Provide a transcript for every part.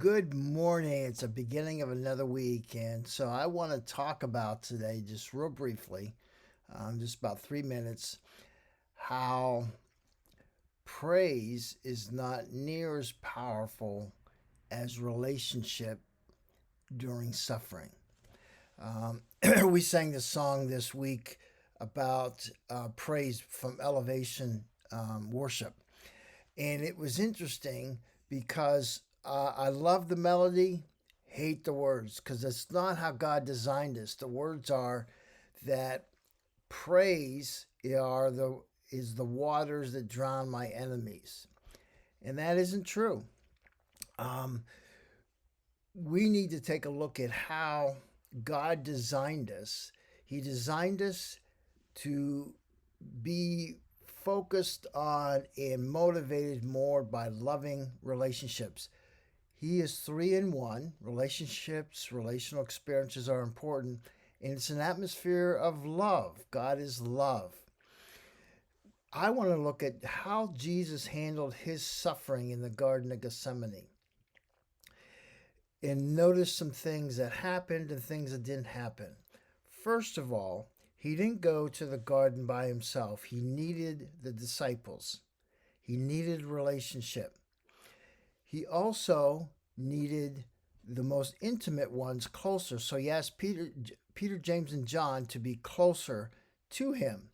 Good morning. It's the beginning of another week, and so I want to talk about today, just real briefly, just about 3 minutes, how praise is not near as powerful as relationship during suffering. Um, we sang this song this week about praise from elevation worship, and it was interesting because I love the melody, hate the words, because it's not how God designed us. The words are that praise is the waters that drown my enemies, and that isn't true. Um, we need to take a look at how God designed us. He designed us to be focused on and motivated more by loving relationships. He is three in one. Relationships, relational experiences are important, and it's an atmosphere of love. God is love. I want to look at how Jesus handled his suffering in the Garden of Gethsemane and notice some things that happened and things that didn't happen. First of all, he didn't go to the garden by himself. He needed the disciples. He needed relationship. He also needed the most intimate ones closer. So he asked Peter, James, and John to be closer to him.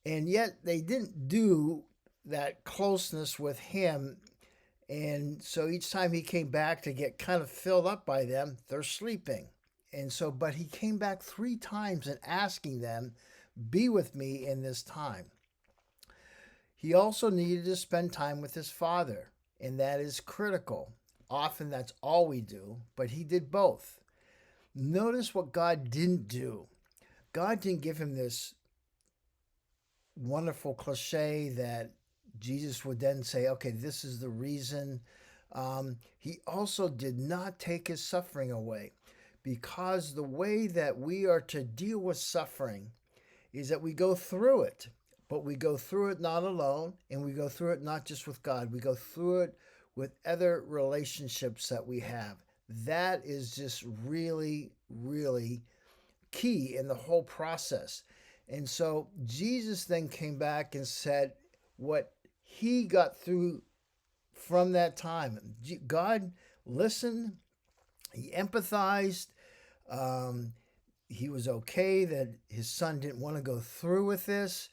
And yet they didn't do that closeness with him. And so each time he came back to get kind of filled up by them, they're sleeping. And so, but he came back 3 times and asking them, be with me in this time. He also needed to spend time with his father, and that is critical. Often that's all we do, but he did both. Notice what God didn't do. God didn't give him this wonderful cliche that Jesus would then say, okay, this is the reason. He also did not take his suffering away, because the way that we are to deal with suffering is that we go through it, but we go through it not alone, and we go through it not just with God, we go through it with other relationships that we have. That is just really, really key in the whole process. And so Jesus then came back and said what he got through from that time. God listened, he empathized. Um, he was okay that his son didn't want to go through with this.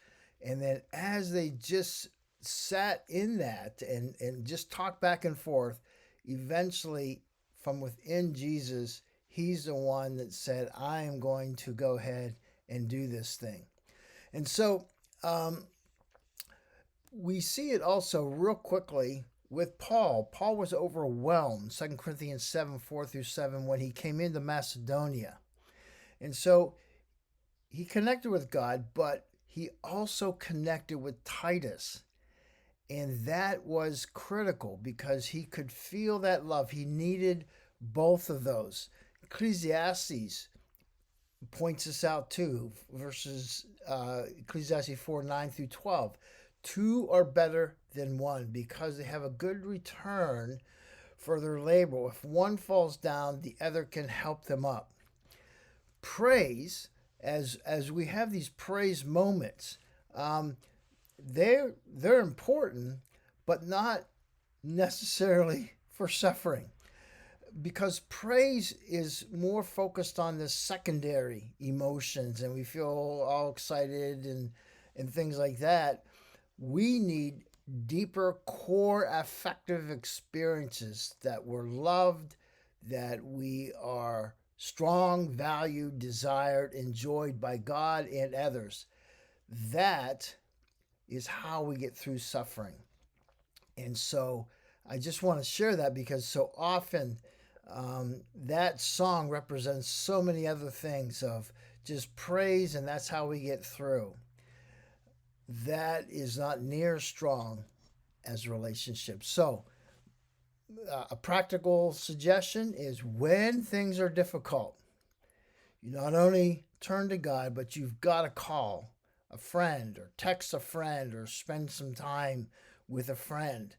And then as they just sat in that and just talked back and forth, eventually from within Jesus, he's the one that said, I am going to go ahead and do this thing. And so we see it also real quickly with Paul. Paul was overwhelmed, 2 Corinthians 7 4 through 7, when he came into Macedonia. And so he connected with God, but he also connected with Titus. And that was critical because he could feel that love. He needed both of those. Ecclesiastes points this out too, verses Ecclesiastes 4 9 through 12. Two are better than one because they have a good return for their labor. If one falls down, the other can help them up. Praise, as we have these praise moments, they're important, but not necessarily for suffering, because praise is more focused on the secondary emotions, and we feel all excited and things like that. We need deeper core affective experiences that we're loved, that we are strong, valued, desired, enjoyed by God and others. That is how we get through suffering. And so I just want to share that because so often that song represents so many other things of just praise, and that's how we get through. That is not near as strong as relationships. So, a practical suggestion is when things are difficult, you not only turn to God, but you've got to call a friend or text a friend or spend some time with a friend.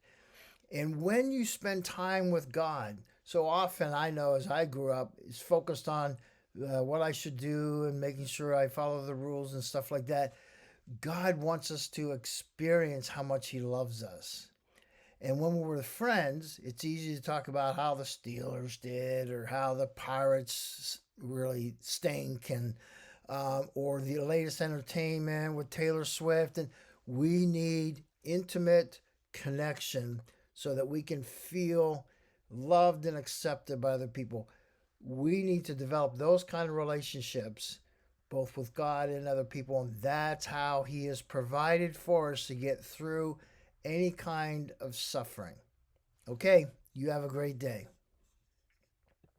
And when you spend time with God, So often, I know as I grew up, is focused on what I should do and making sure I follow the rules and stuff like that. God wants us to experience how much He loves us. And when we're with friends, it's easy to talk about how the Steelers did or how the Pirates really stink and or the latest entertainment with Taylor Swift. And we need intimate connection so that we can feel loved and accepted by other people. We need to develop those kind of relationships both with God and other people. And that's how He has provided for us to get through any kind of suffering. Okay, you have a great day.